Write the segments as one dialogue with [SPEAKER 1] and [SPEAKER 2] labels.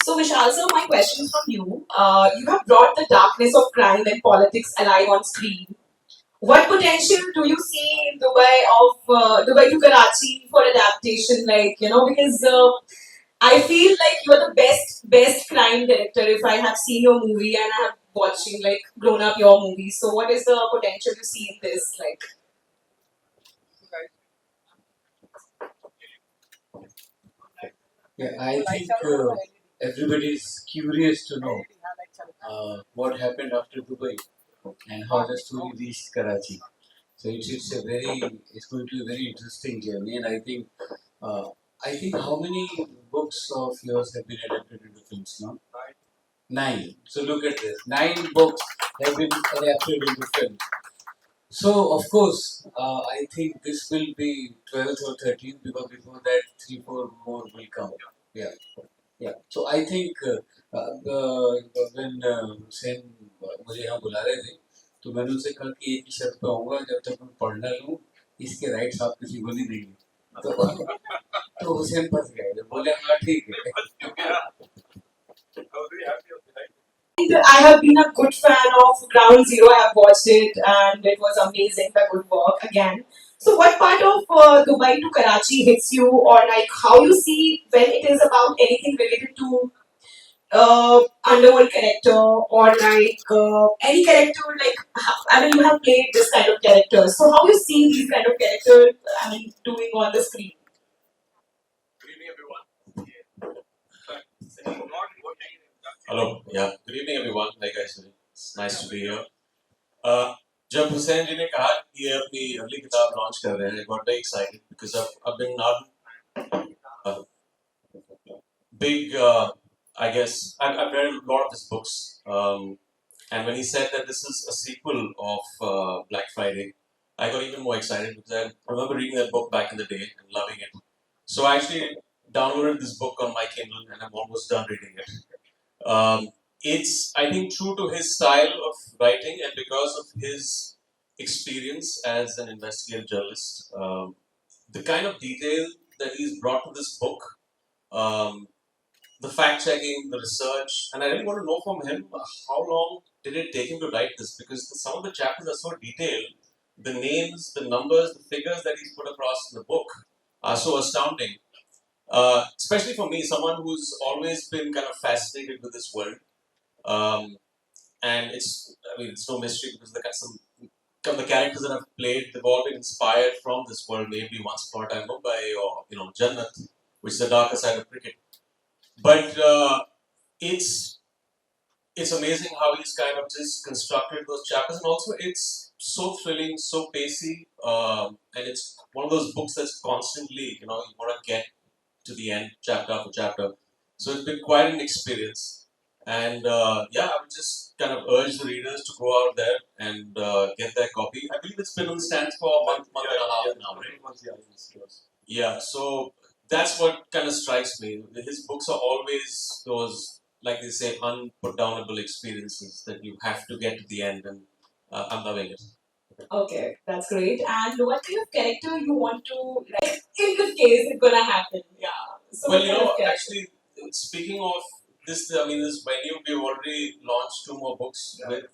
[SPEAKER 1] So, Vishal, so my question from you. You have brought the darkness of crime and politics alive on screen. What potential do you see in Dubai to Karachi for adaptation? Because I feel like you are the best crime director. If I have seen your movie and I have watching grown up your movie, so what is the potential you see in this?
[SPEAKER 2] Yeah, I think everybody is curious to know what happened after Dubai and how the story reached Karachi. So it's going to be a very interesting journey, and uh, I think how many books of yours have been adapted into films now? Nine. So look at this, 9 books have been adapted into film. So of course, I think this will be 12th or 13th because before that, 3, 4 more will come. Yeah. Yeah. So I think when Hussein मुझे यहाँ बुला रहे थे तो मैंने उनसे कहा कि एक ही शर्त पे आऊँगा जब तक मैं पढ़ ना लूँ इसके राइट्स आप किसी को नहीं देंगे तो हुसैन फंस गए तो बोले हाँ ठीक है
[SPEAKER 1] I have been a good fan of Ground Zero. I have watched it and it was amazing. The good work again. So, what part of Dubai to Karachi hits you, or how you see when it is about anything related to underworld character or any character? I mean, you have played this kind of characters. So, how you see these kind of characters? I mean, doing on the screen.
[SPEAKER 3] Hello, yeah. Good evening, everyone. Like I said, it's nice to be here. Uh, जब हुसैन जी ने कहा कि ये अपनी अगली किताब launch कर रहे हैं, I got very excited because I've been not a big, I guess, I've read a lot of his books. And when he said that this is a sequel of Black Friday, I got even more excited because I remember reading that book back in the day and loving it. So I actually downloaded this book on my Kindle and I'm almost done reading it. It's, I think, true to his style of writing and because of his experience as an investigative journalist. The kind of detail that he's brought to this book, um, the fact checking, the research, and I really want to know from him how long did it take him to write this because some of the chapters are so detailed. The names, the numbers, the figures that he's put across in the book are so astounding. Especially for me, someone who's always been kind of fascinated with this world. Um, and it's no mystery because the characters that I've played, they've all been inspired from this world, maybe Once Upon a Time Mumbai or, Jannat, which is the darker side of cricket. But it's amazing how he's kind of just constructed those chapters, and also it's so thrilling, so pacey, and it's one of those books that's constantly, you want to get to the end, chapter after chapter. So it's been quite an experience, and yeah, I would just kind of urge the readers to go out there and get their copy. I believe it's been on the stands for a month and a half now, right? Yeah, so that's what kind of strikes me. His books are always those, like they say, unputdownable experiences that you have to get to the end, and I'm loving it.
[SPEAKER 1] Okay, that's great. And what kind of character you want to write in this case it's gonna happen? Yeah. So
[SPEAKER 3] Well,
[SPEAKER 1] what kind of character?
[SPEAKER 3] actually, speaking of this, I mean, this venue, we've already launched 2 more books with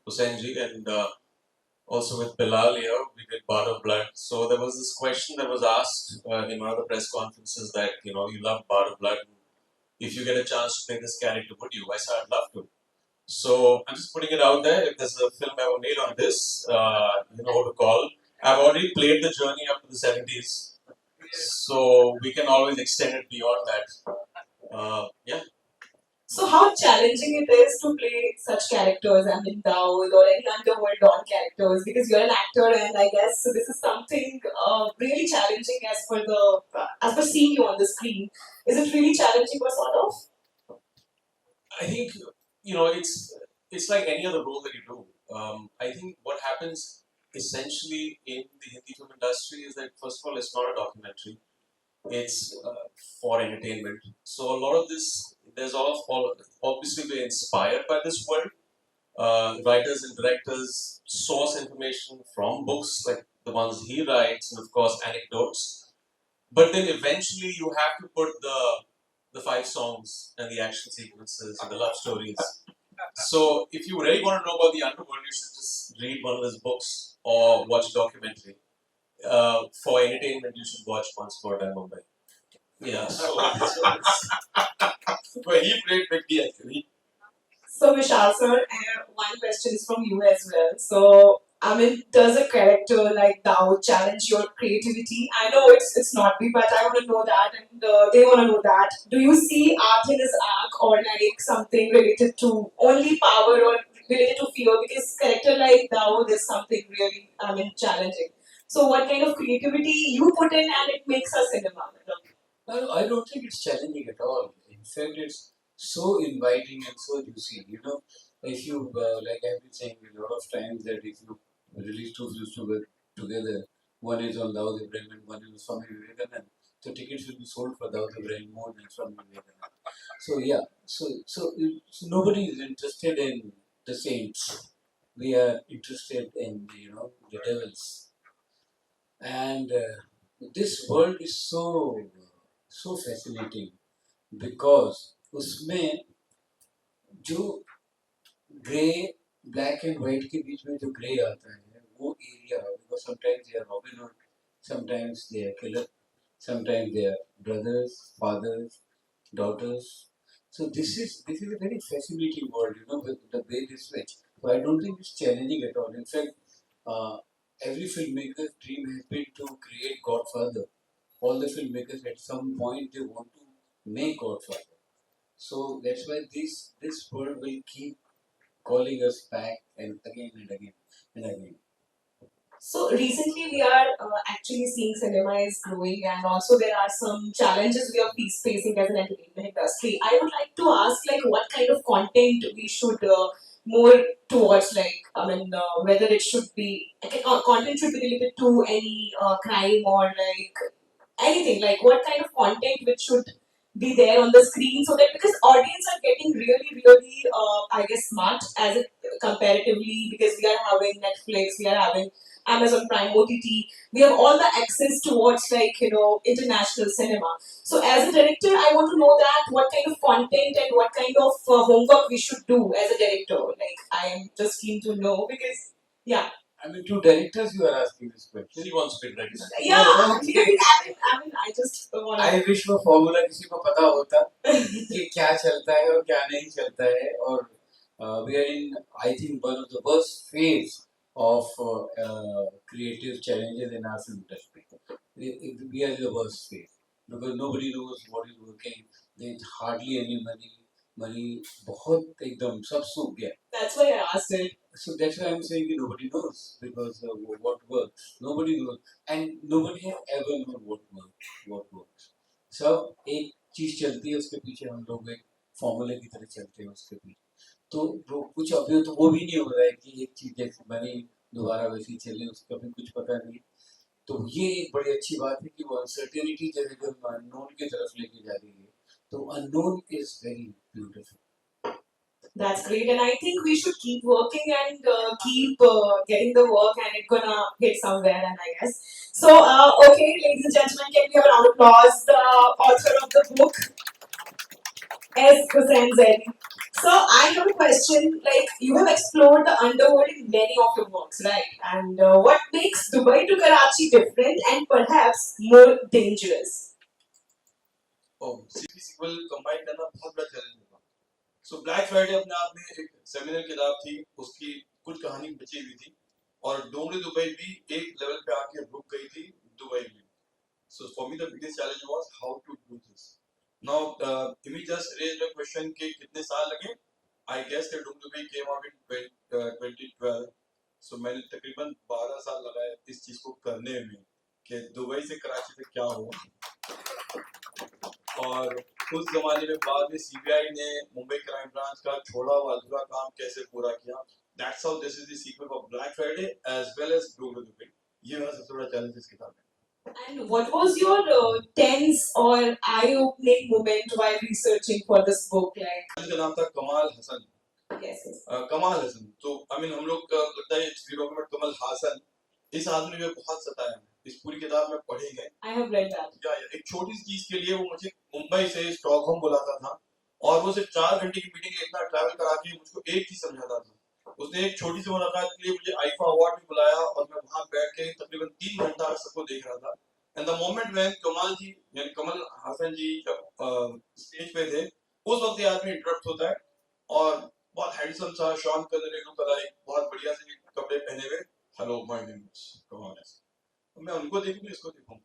[SPEAKER 3] Hussain ji and also with Bilal here. We did Bard of Blood. So there was this question that was asked in one of the press conferences that, you love Bard of Blood. If you get a chance to play this character, would you? I said, I'd love to. So I'm just putting it out there. If there's a film ever made on this, you know who to call. I've already played the journey up to the 70s. So we can always extend it beyond that. Yeah.
[SPEAKER 1] So how challenging it is to play such characters, I mean Dawood or any underworld Don characters, because you're an actor and I guess so this is something really challenging as for the as for seeing you on the screen. Is it really challenging or sort of?
[SPEAKER 3] I think it's like any other role that you do. I think what happens essentially in the Hindi film industry is that first of all, it's not a documentary; it's for entertainment. So a lot of this, there's all obviously we're inspired by this world. Writers and directors source information from books like the ones he writes, and of course anecdotes. But then eventually you have to put the five songs and the action sequences and the love stories. So if you really want to know about the underworld, you should just read one of his books or watch a documentary. For entertainment, you should watch Once Upon a Time Mumbai. Yeah, but he played Vicky actually.
[SPEAKER 1] So Vishal sir, one question is from you as well. So I mean, does a character like Dawood challenge your creativity? I know it's not me, but I want to know that, and they want to know that. Do you see art in his arc, or like something related to only power, or related to fear? Because character like Dawood is something really, I mean, challenging. So what kind of creativity you put in, and it makes a cinema?
[SPEAKER 2] I don't think it's challenging at all. In fact, it's so inviting and so juicy. If you like I've been saying a lot of times that if you release two films together, one is on Dawood Ibrahim and one is on Swami Vivekanand, so tickets will be sold for Dawood Ibrahim more than Swami Vivekanand. So yeah, so nobody is interested in the saints. We are interested in the devils, and this world is so fascinating because उसमें जो grey black and white के बीच में जो grey आता है वो area because sometimes they are Robin Hood sometimes they are killer sometimes they are brothers fathers daughters so this is a very fascinating world with the way they switch so I don't think it's challenging at all in fact every filmmaker's dream has been to create Godfather all the filmmakers at some point they want to make Godfather. So that's why this world will keep calling us back and again and again and again.
[SPEAKER 1] So recently we are actually seeing cinema is growing and also there are some challenges we are facing as an entertainment industry. I would like to ask like what kind of content we should more towards like I mean whether it should be content should be related to any crime or like anything like what kind of content which should be there on the screen so that because audience are getting really I guess smart as it comparatively because we are having Netflix, we are having Amazon Prime OTT, we have all the access towards like international cinema. So as a director, I want to know that what kind of content and what kind of homework we should do as a director. Like I am just keen to know because yeah.
[SPEAKER 2] I mean, to directors, you are asking this question.
[SPEAKER 3] He wants to be director.
[SPEAKER 1] Yeah, I just want
[SPEAKER 2] I wish वो formula किसी को पता होता कि क्या चलता है और क्या नहीं चलता है और we are in I think one of the worst phase of creative challenges in our film industry. We are in the worst phase because nobody knows what is working. There's hardly any money. Money बहुत एकदम सब सूख गया.
[SPEAKER 1] That's why I asked it.
[SPEAKER 2] So that's why I'm saying nobody knows because what works. Nobody knows, and nobody has ever known what works. What works. सब एक चीज चलती है उसके पीछे हम लोग एक फॉर्मूले की तरह चलते हैं उसके पीछे तो वो कुछ अभी तो वो भी नहीं हो रहा है कि एक चीज जैसे बनी दोबारा वैसी चले उसका भी कुछ पता नहीं तो ये एक बड़ी अच्छी बात है कि वो अनसर्टेनिटी जो है जो अननोन की तरफ लेके जा रही है तो unknown is very beautiful.
[SPEAKER 1] That's great, and I think we should keep working and keep getting the work, and it's gonna hit somewhere. And I guess so. Okay, ladies and gentlemen, can we have a round of applause? The author of the book is Hussain Zaidi. So I have a question. Like you have explored the underworld in many of your works, right? And what makes Dubai to Karachi different and perhaps more dangerous?
[SPEAKER 4] Oh, sequel combine करना बहुत बड़ा challenge था. So black Friday अपने आप में एक seminal किताब थी, उसकी कुछ कहानी बची हुई थी और डोंगरी दुबई भी एक लेवल पे आके रुक गई थी दुबई में. So for me the biggest challenge was how to do this. Now, Imi just raised a question कि कितने साल लगे? I guess that Doom Dubai came out in 2012. So मैंने तकरीबन 12 साल लगाए इस चीज को करने में कि दुबई से कराची तक क्या हुआ और उस जमाने में बाद में सीबीआई ने मुंबई क्राइम ब्रांच का छोड़ा हुआ अधूरा काम कैसे पूरा किया. That's how this is the sequel of Black Friday as well as Doom Dubai. ये मेरा सबसे बड़ा चैलेंज इस किताब में.
[SPEAKER 1] And what was your tense or eye-opening moment while researching for this book? Like,
[SPEAKER 4] इसका नाम था कमाल हसन.
[SPEAKER 1] yes, yes.
[SPEAKER 4] कमाल हसन. तो आई मीन हम लोग लगता है इट्स डॉक्यूमेंट कमल हासन. इस आदमी ने बहुत सताया. इस पूरी किताब में पढ़े गए.
[SPEAKER 1] I have read that.
[SPEAKER 4] या एक छोटी सी चीज के लिए वो मुझे मुंबई से स्टॉकहोम बुलाता था और वो सिर्फ 4 घंटे की मीटिंग में इतना ट्रैवल करा के मुझको एक चीज समझाता था. उसने एक छोटी सी मुलाकात के लिए मुझे आईफा अवार्ड में बुलाया और मैं वहां बैठ के तकरीबन 3 घंटा सबको देख रहा था. एंड द मोमेंट व्हेन कमाल जी यानी कमल हासन जी जब स्टेज पे थे उस वक्त ये आदमी इंटरप्ट होता है और बहुत हैंडसम सा शॉन कलर लुक वाला एक बहुत बढ़िया से कपड़े पहने हुए. हेलो माय नेम इज कमाल. मैं उनको देखूं इसको देखूं.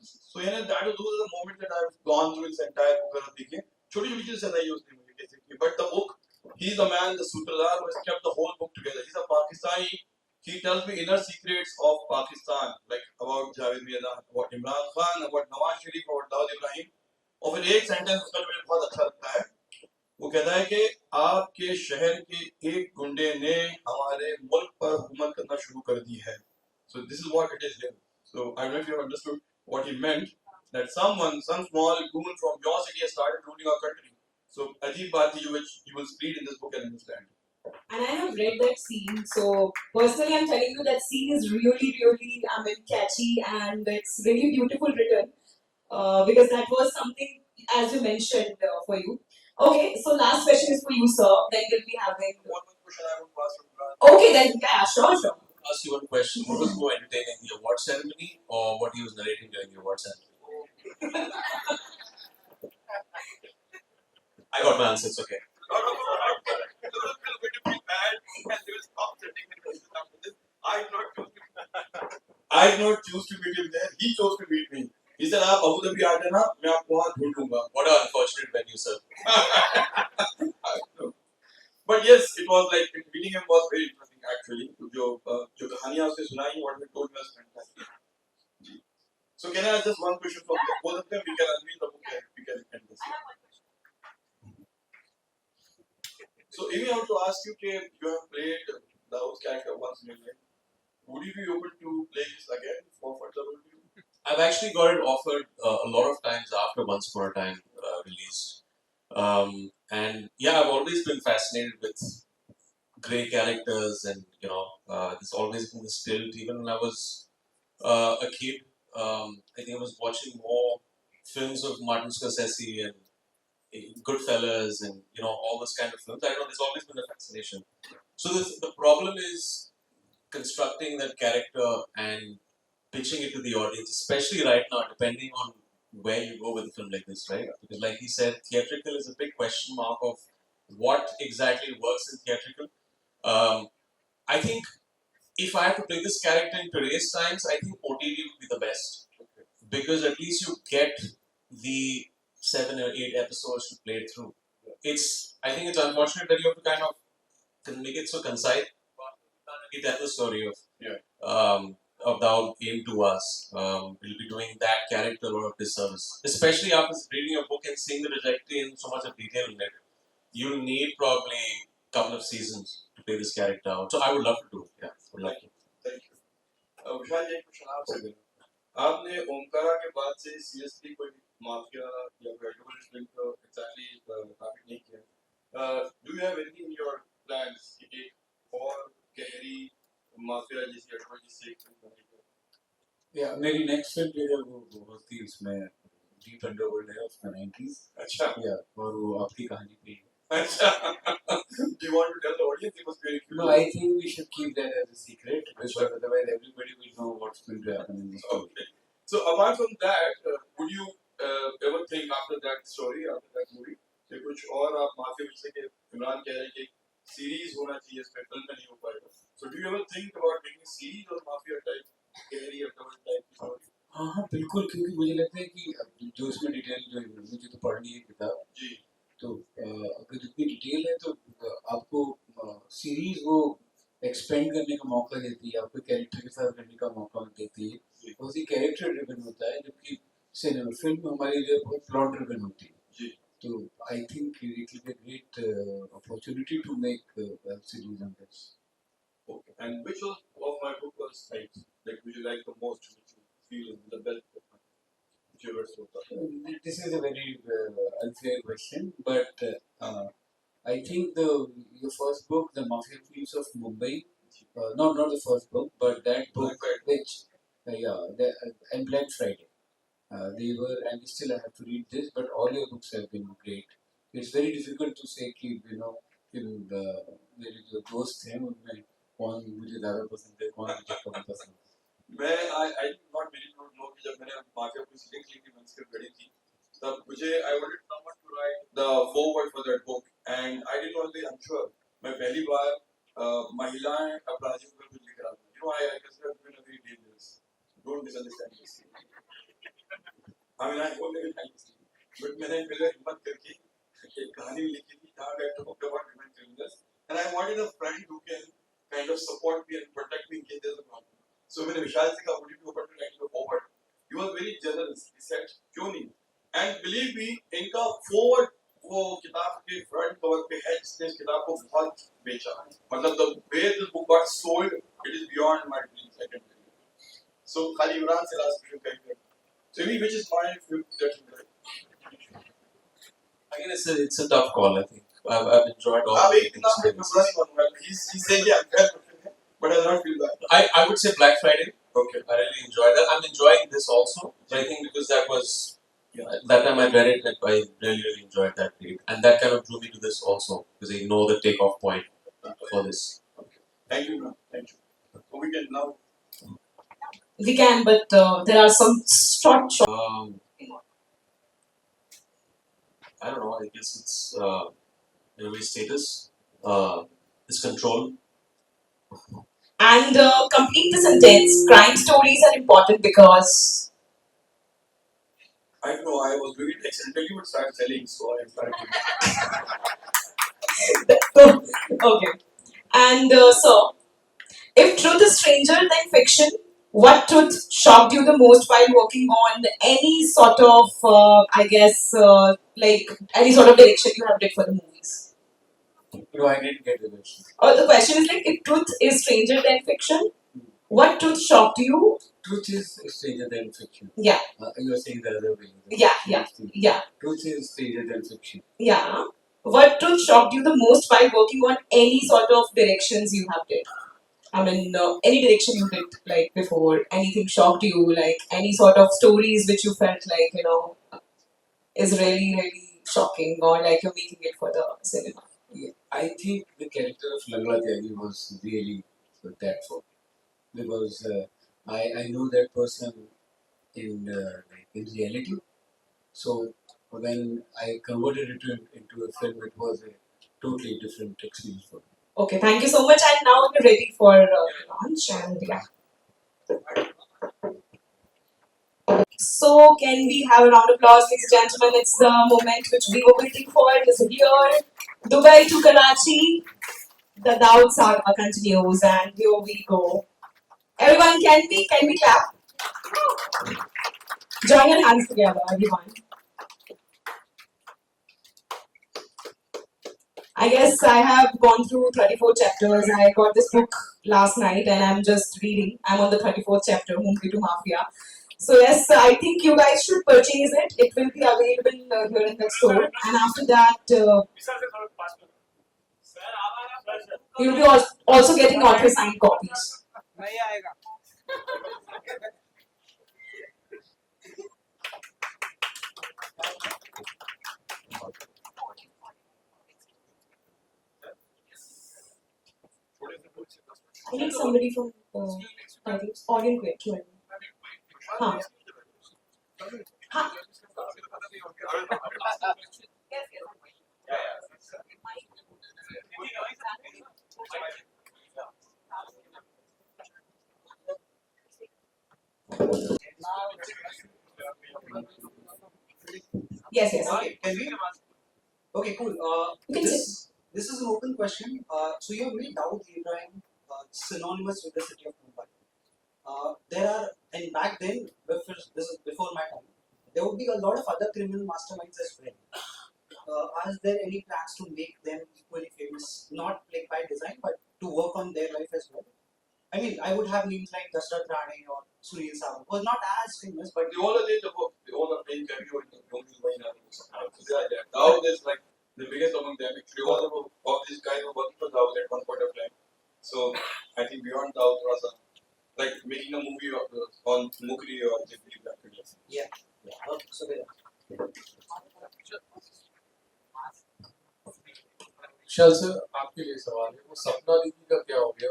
[SPEAKER 4] So yeah, those are the moments that I've gone through this entire book. अगर आप देखिए छोटी छोटी चीजें सताई उसने मुझे basically. But the book, he's the man, the sutradar who has kept the whole book together. He's a Pakistani. He tells me inner secrets of Pakistan, like about Javed Mirza, about Emraan Khan, about Nawaz Sharif, about Dawood Ibrahim. और फिर एक sentence उसका जो मुझे बहुत अच्छा लगता है वो कहता है कि आपके शहर के एक गुंडे ने हमारे मुल्क पर हुकूमत करना शुरू कर दी है. So this is what it is here. So I don't know if you have understood what he meant. That someone, some small goon from your city has started ruling our country. So Ajib baat thi which you will read in this book and understand.
[SPEAKER 1] And I have read that scene. So personally, I'm telling you that scene is really, really, I mean, catchy and it's really beautiful written. Because that was something, as you mentioned, for you. Okay, so last question is for you, sir. Then we'll be having.
[SPEAKER 4] One more question I want to ask from Brad.
[SPEAKER 1] Okay, then yeah, sure, sure.
[SPEAKER 3] Ask you one question. What was more entertaining, the award ceremony or what he was narrating during the award ceremony? I got my answer. It's okay.
[SPEAKER 4] No, no, no, no. People will feel bad and they will stop sending me questions after this. I did not choose to be there. I did not choose to meet him there. He chose to meet me. He said, आप Abu Dhabi आ जाना, मैं आपको वहाँ ढूंढ लूँगा.
[SPEAKER 3] What an unfortunate venue, sir.
[SPEAKER 4] But yes, it was like meeting him was very interesting actually. जो कहानियाँ उसने सुनाई, what he told me was fantastic. So can I ask just one question from both of them? We can unveil the book and we can end this. So Amy, I want to ask you, you have played Dawood's character once in your life. Would you be open to play this again for further review?
[SPEAKER 3] I've actually got it offered a lot of times after Once Upon a Time released. And yeah, I've always been fascinated with grey characters, and there's always been this tilt. Even when I was a kid, I think I was watching more films of Martin Scorsese and Goodfellas, and all those kind of films. I don't know. There's always been a fascination. So the problem is constructing that character and pitching it to the audience, especially right now, depending on where you go with a film like this, right? Because, like he said, theatrical is a big question mark of what exactly works in theatrical. I think if I have to play this character in today's times, I think OTT would be the best because at least you get the 7 or 8 episodes to play through. I think it's unfortunate that you have to kind of make it so concise. You tell the story of Dawood came to us. We'll be doing that character a lot of disservice, especially after reading your book and seeing the trajectory in so much of detail in it. You'll need probably a couple of seasons to play this character out. So I would love to do it. Yeah, would love to.
[SPEAKER 4] Thank you. विशाल जी, एक question आपसे भी. आपने ओमकारा के बाद से seriously कोई mafia या vegetable drink exactly topic नहीं किया. Do you have anything in your plans कि एक और गहरी माफिया जैसी एडवेंचर से एक फिल्म बनेगी?
[SPEAKER 2] या मेरी नेक्स्ट फिल्म जो है वो बहुत ही उसमें डीप अंडरवर्ल्ड है उसका 90s.
[SPEAKER 4] अच्छा.
[SPEAKER 2] या और वो आपकी कहानी पे है.
[SPEAKER 4] अच्छा. Do you want to tell the audience? It was very cute.
[SPEAKER 2] No, I think we should keep that as a secret because otherwise everybody will know what's going to happen in this story.
[SPEAKER 4] Okay. So apart from that, would you ever think after that story, after that movie, कि कुछ और आप mafia जैसे कि इमरान कह रहे हैं कि सीरीज होना चाहिए, इसमें फिल्म में नहीं हो पाएगा. So do you ever think about making a series or mafia type, scary or double type story?
[SPEAKER 2] हाँ बिल्कुल, क्योंकि मुझे लगता है कि जो इसमें डिटेल जो मुझे तो पढ़नी है किताब
[SPEAKER 4] जी
[SPEAKER 2] तो अगर जितनी डिटेल है तो आपको सीरीज वो एक्सपेंड करने का मौका देती है, आपको कैरेक्टर के साथ रहने का मौका देती है, बहुत ही कैरेक्टर ड्रिवन होता है, जबकि सिनेमा फिल्म हमारे लिए बहुत प्लॉट ड्रिवन होती है।
[SPEAKER 4] जी
[SPEAKER 2] तो I think it will be a great opportunity to make a series on this.
[SPEAKER 4] okay. And which of my book was like which you like the most, which you feel is the best book which you ever wrote?
[SPEAKER 2] This is a very unfair question, but I think your first book, The Mafia Thieves of Mumbai, not the first book, but that book which, and Black Friday. They were, and still I have to read this, but all your books have been great. It's very difficult to say कि कि मेरे जो दोस्त हैं उनमें कौन मुझे ज़्यादा पसंद है, कौन मुझे कम पसंद है.
[SPEAKER 4] I did not really know कि जब मैंने माफिया की सीरीज ली थी, मैंने स्क्रिप्ट पढ़ी थी, तब मुझे I wanted someone to write the foreword for that book, and I did not be unsure. मैं पहली बार महिलाएं अपराधियों पर कुछ लिख रहा था. I consider women very dangerous. Don't misunderstand this. I mean, I won't even like this. But मैंने पहले हिम्मत करके एक कहानी लिखी थी जहाँ I talked about women criminals, and I wanted a friend who can kind of support me and protect me in case there's a problem. So मैंने विशाल से कहा, would you be open to writing a forward? He was very generous. He said, क्यों नहीं? And believe me, इनका forward वो किताब के front cover पे है, जिसने इस किताब को बहुत बेचा. मतलब the way this book got sold, it is beyond my dreams. I can tell you. So खाली इमरान से last question करेंगे. So which is my favorite?
[SPEAKER 3] Again, it's a tough call. I think I've enjoyed all.
[SPEAKER 4] He's saying yeah, but I don't feel that.
[SPEAKER 3] I would say Black Friday.
[SPEAKER 4] Okay.
[SPEAKER 3] I really enjoyed that. I'm enjoying this also, but I think because that was that time I read it, I really enjoyed that read, and that kind of drew me to this also because I know the takeoff point for this.
[SPEAKER 4] Okay. Thank you, man. Thank you. So we can now.
[SPEAKER 1] We can, but there are some short.
[SPEAKER 3] I don't know. I guess it's everybody's status, it's control.
[SPEAKER 1] And complete the sentence. Crime stories are important because.
[SPEAKER 4] I don't know. I was doing it accidentally, but started selling, so I started.
[SPEAKER 1] Okay. And so, if truth is stranger than fiction, what truth shocked you the most while working on any sort of, like any sort of direction you have did for the movies?
[SPEAKER 2] No, I didn't get the question.
[SPEAKER 1] The question is like, if truth is stranger than fiction, what truth shocked you?
[SPEAKER 2] Truth is stranger than fiction.
[SPEAKER 1] Yeah.
[SPEAKER 2] You are saying the other way.
[SPEAKER 1] Yeah.
[SPEAKER 2] Truth is stranger than fiction.
[SPEAKER 1] Yeah. What truth shocked you the most while working on any sort of directions you have did? I mean, any direction you did like before, anything shocked you, like any sort of stories which you felt like, is really, really shocking or like you're making it for the cinema?
[SPEAKER 2] Yeah, I think the character of Langla Tyagi was really that for because I know that person in reality. So when I converted it into a film, it was a totally different experience for me.
[SPEAKER 1] Okay, thank you so much. And now we're ready for launch and yeah. So can we have a round of applause, ladies and gentlemen? It's the moment which we were waiting for. It is here. Dubai to Karachi. The Dawood Saga continues and here we go. Everyone, can we clap? Join your hands together, everyone. I guess I have gone through 34 chapters. I got this book last night and I'm just reading. I'm on the 34th chapter, Mumbai to Mafia. So yes, I think you guys should purchase it. It will be available here in the store. And after that, you'll be also getting author signed copies. I need somebody from audience quick to Huh. Huh. Yes, yes.
[SPEAKER 5] Okay, can we? Okay, cool.
[SPEAKER 1] You can
[SPEAKER 5] This is an open question. So you have made Dawood Ibrahim synonymous with the city of Mumbai. There are, and back then, this is before my time, there would be a lot of other criminal masterminds as well. Are there any plans to make them equally famous, not like by design, but to work on their life as well? I mean, I would have names like Dashrath Rane or Sunil Saga, who are not as famous, but
[SPEAKER 4] They all are there to work. They all are playing cameo in the movie right now. So they are there. Dawood is like the biggest among them. Actually, all these guys were working for Dawood at one point of time. So I think beyond Dawood was like making a movie on Mukri or Jeffrey Black.
[SPEAKER 5] yeah. Okay, so there.
[SPEAKER 6] Vishal sir आपके लिए सवाल है वो सपना दीदी का क्या हो गया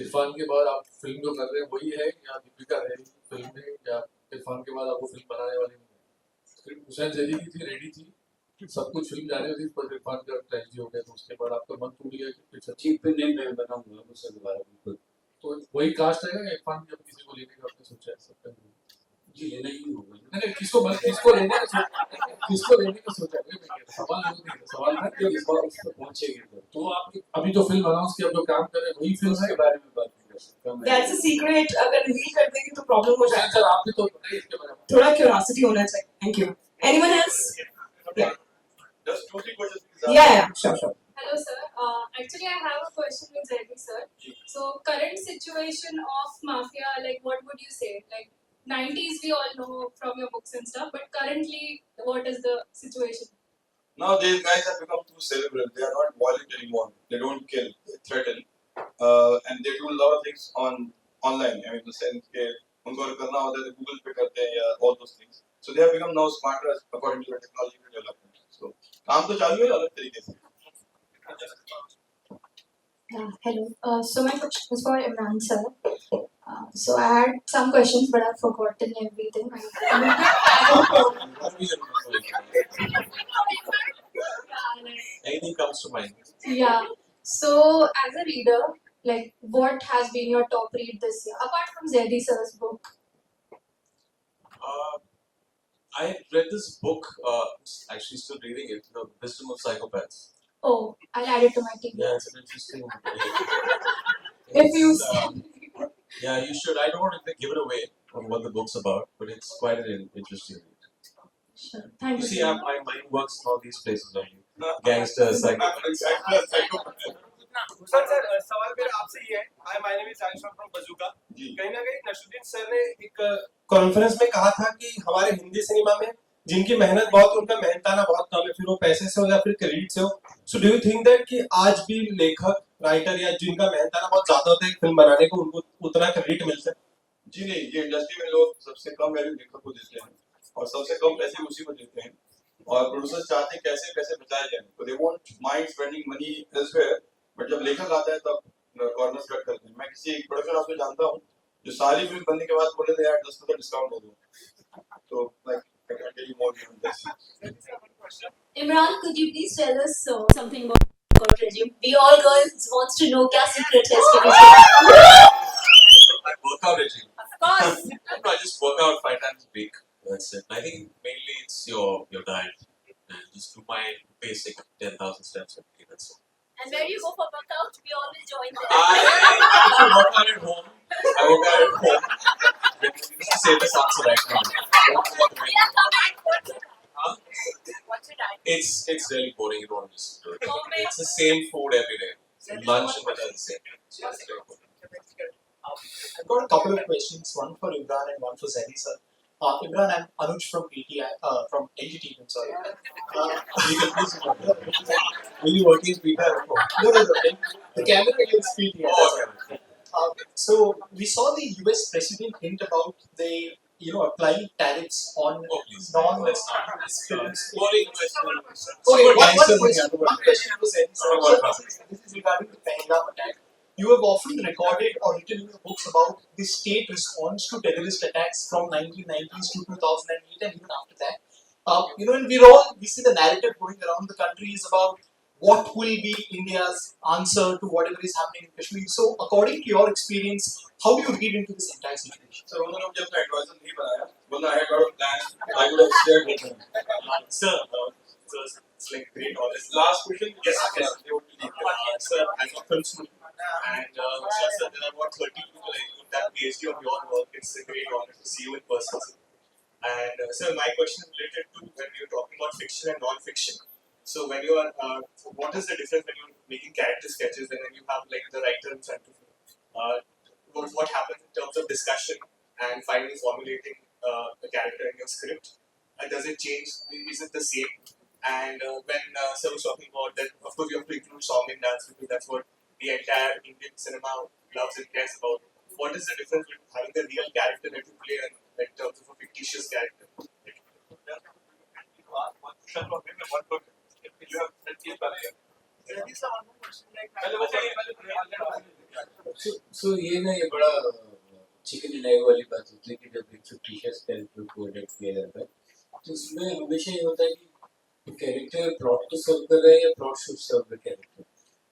[SPEAKER 6] इरफान के बाद आप फिल्म जो कर रहे हैं वही है या दीपिका रहेगी फिल्म में या इरफान के बाद आपको फिल्म बनाने वाले नहीं है हुसैन जैदी की थी रेडी थी सब कुछ फिल्म जाने वाली थी पर इरफान का ट्रेजेडी हो गया तो उसके बाद आपका मन टूट गया कि फिर
[SPEAKER 2] सच्ची पे नहीं मैं बनाऊंगा मुझसे दोबारा बिल्कुल
[SPEAKER 6] तो वही कास्ट रहेगा या इरफान की अब किसी को लेने का आपने सोचा है सबका
[SPEAKER 2] जी लेना ही होगा
[SPEAKER 6] नहीं किसको किसको लेने का सोचा है सवाल नहीं सवाल है कि
[SPEAKER 2] इस बार उस तक पहुंचेंगे
[SPEAKER 6] तो आप अभी तो फिल्म अनाउंस की अब जो काम कर रहे हैं वही फिल्म है
[SPEAKER 2] उसके बारे में बात नहीं कर सकता मैं
[SPEAKER 1] That's a secret. अगर रिवील कर देंगे तो प्रॉब्लम हो जाएगा.
[SPEAKER 6] सर आपने तो बताइए इसके बारे में
[SPEAKER 1] थोड़ा क्यूरियोसिटी होना चाहिए. Thank you. Anyone else? Yeah.
[SPEAKER 4] Just 2-3 questions.
[SPEAKER 1] Yeah. Sure.
[SPEAKER 7] Hello, sir. Actually, I have a question with Zaidi, sir. So, current situation of mafia, like, what would you say? Like, 90s, we all know from your books and stuff, but currently, what is the situation?
[SPEAKER 4] Now these guys have become too cerebral. They are not violent anymore. They don't kill. They threaten. And they do a lot of things online. I mean, the sense that उनको अगर करना होता है तो Google पे करते हैं या all those things. So they have become now smarter according to the technology development. So काम तो चालू है अलग तरीके से.
[SPEAKER 8] Hello. So my question is for Emraan sir. So I had some questions, but I've forgotten everything.
[SPEAKER 3] Anything comes to mind.
[SPEAKER 8] Yeah. So as a reader, like, what has been your top read this year, apart from Zaidi sir's book?
[SPEAKER 3] I read this book, actually still reading it, The Wisdom of Psychopaths.
[SPEAKER 8] Oh, I'll add it to my TV.
[SPEAKER 3] Yeah, it's an interesting
[SPEAKER 8] If you
[SPEAKER 3] yeah, you should. I don't want to give it away on what the book's about, but it's quite an interesting read.
[SPEAKER 8] Sure. Thank
[SPEAKER 3] You
[SPEAKER 8] you.
[SPEAKER 3] see, my mind works in all these places only. Gangsters, psychopaths.
[SPEAKER 9] Sir सवाल मेरा आपसे ही है. Hi my name is Ayushmann from बजूका. कहीं ना कहीं Nasiruddin sir ने एक कॉन्फ्रेंस में कहा था कि हमारे हिंदी सिनेमा में जिनकी मेहनत बहुत उनका मेहनताना बहुत कम है, फिर वो पैसे से हो या फिर क्रेडिट से हो. So do you think that कि आज भी लेखक राइटर या जिनका मेहनताना बहुत ज्यादा होता है फिल्म बनाने को उनको उतना क्रेडिट मिलता है?
[SPEAKER 4] जी नहीं, ये इंडस्ट्री में लोग सबसे कम वैल्यू लेखक को देते हैं और सबसे कम पैसे उसी को देते हैं और प्रोड्यूसर्स चाहते हैं कैसे पैसे बचाए जाए. तो they won't mind spending money elsewhere, but जब लेखक आता है तब कॉर्नर्स कट करते हैं. मैं किसी एक प्रोडक्शन हाउस में जानता हूँ जो सारी फिल्म बनने के बाद बोले थे यार 10% डिस्काउंट दे दो. तो like I can't tell you more than this.
[SPEAKER 10] Imran, could you please tell us something about corporate regime? We all girls wants to know क्या secret है इसके पीछे.
[SPEAKER 3] My workout regime.
[SPEAKER 10] Of course.
[SPEAKER 3] No, I just work out 5 times a week. That's it. I think mainly it's your diet and just do my basic 10,000 steps a day. That's it.
[SPEAKER 10] And where you go for workout, we all will join there.
[SPEAKER 3] I actually work out at home. I work out at home. This is the safest answer right now.
[SPEAKER 10] We are coming.
[SPEAKER 3] Huh?
[SPEAKER 10] What's your diet?
[SPEAKER 3] It's really boring. You don't listen to it.
[SPEAKER 10] Homemade.
[SPEAKER 3] It's the same food every day. Lunch and dinner is the same. So it's very boring.
[SPEAKER 11] I've got a couple of questions, one for Imran and one for Zaidi sir. Imran, I'm Anuj from PTI, from LGT, I'm sorry.
[SPEAKER 2] Will you work in Peter?
[SPEAKER 11] No. The camera is PTI.
[SPEAKER 3] Oh, okay.
[SPEAKER 11] So we saw the US president hint about the, applying tariffs on
[SPEAKER 3] Oh, please.
[SPEAKER 11] non
[SPEAKER 3] Let's not.
[SPEAKER 11] films.
[SPEAKER 3] Boring question.
[SPEAKER 11] Okay, one
[SPEAKER 2] Gangsters
[SPEAKER 11] question to Zaidi sir.
[SPEAKER 3] Oh,
[SPEAKER 11] This is regarding the Pahalgam attack. You have often recorded or written in your books about the state response to terrorist attacks from 1990s to 2008 and even after that. We see the narrative going around the country is about what will be India's answer to whatever is happening in Kashmir. So, according to your experience, how do you read into this entire situation?
[SPEAKER 4] Sir उन्होंने मुझे अपना adviser नहीं बनाया, वरना I had a lot of plans I would have shared with them.
[SPEAKER 3] Sir, it's like great honor.
[SPEAKER 4] Last question.
[SPEAKER 3] Yes, yes.
[SPEAKER 4] They would be
[SPEAKER 3] Sir, I'm a film student, and sir, there are about 30 people like that PhD of your work. It's a great honor to see you in person. Sir. And sir, my question is related to when you're talking about fiction and non-fiction. So when you are, what is the difference when you're making character sketches and when you have like the writer in front of you? What happens in terms of discussion and finally formulating the character in your script? Does it change? Is it the same? And when sir was talking about that, of course you have to include song and dance because that's what the entire Indian cinema loves and cares about. What is the difference between having the real character that you play and in terms of a fictitious character?
[SPEAKER 2] So ये ना ये बड़ा chicken and egg वाली बात होती है कि जब एक फिक्टिशियस कैरेक्टर को अडेप्ट किया जाता है तो इसमें हमेशा ये होता है कि कैरेक्टर प्लॉट को सर्व कर रहा है या plot should serve the character,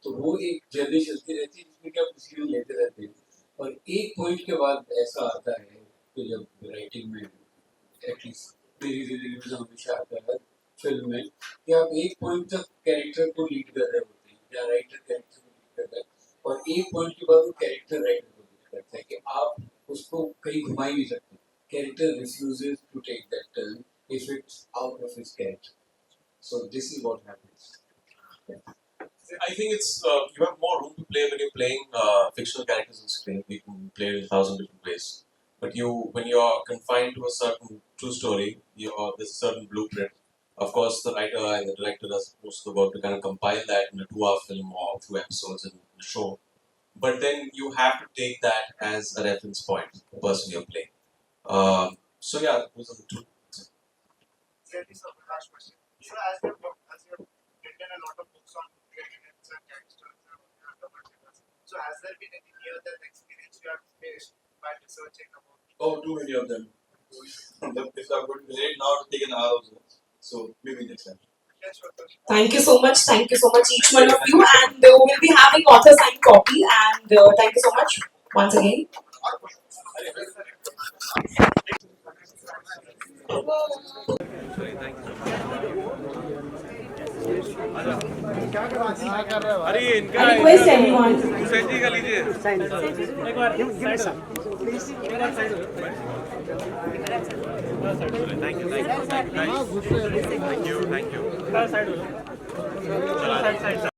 [SPEAKER 2] तो वो एक जर्नी चलती रहती है जिसमें कि आप किसी को लेते रहते हैं और एक पॉइंट के बाद ऐसा आता है कि जब राइटिंग में एटलीस्ट मेरी रिव्यूज हमेशा आता है फिल्म में कि आप एक पॉइंट तक कैरेक्टर को लीड कर रहे होते हैं या राइटर कैरेक्टर को लीड करता है और एक पॉइंट के बाद वो कैरेक्टर राइटर को लीड करता है कि आप उसको कहीं घुमा ही नहीं सकते. Character refuses to take that turn if it's out of his character. So this is what happens.
[SPEAKER 3] I think it's you have more room to play when you're playing fictional characters on screen. You can play it in 1,000 different ways. But when you're confined to a certain true story, there's a certain blueprint. Of course, the writer and the director does most of the work to kind of compile that in a 2-hour film or 2 episodes in the show. But then you have to take that as a reference point, the person you're playing. So yeah, those are the two.
[SPEAKER 12] Last question. So as you have written a lot of books on creatives and gangsters and other materials, so has there been any near-death experience you have faced by researching about?
[SPEAKER 4] Oh, too many of them. If I'm going to relate now, to take an hour also. So maybe next time.
[SPEAKER 1] Thank you so much. Thank you so much, each one of you. And we'll be having author signed copy. And thank you so much once again. I request everyone.
[SPEAKER 9] Hussain ji का लीजिए. Thank you.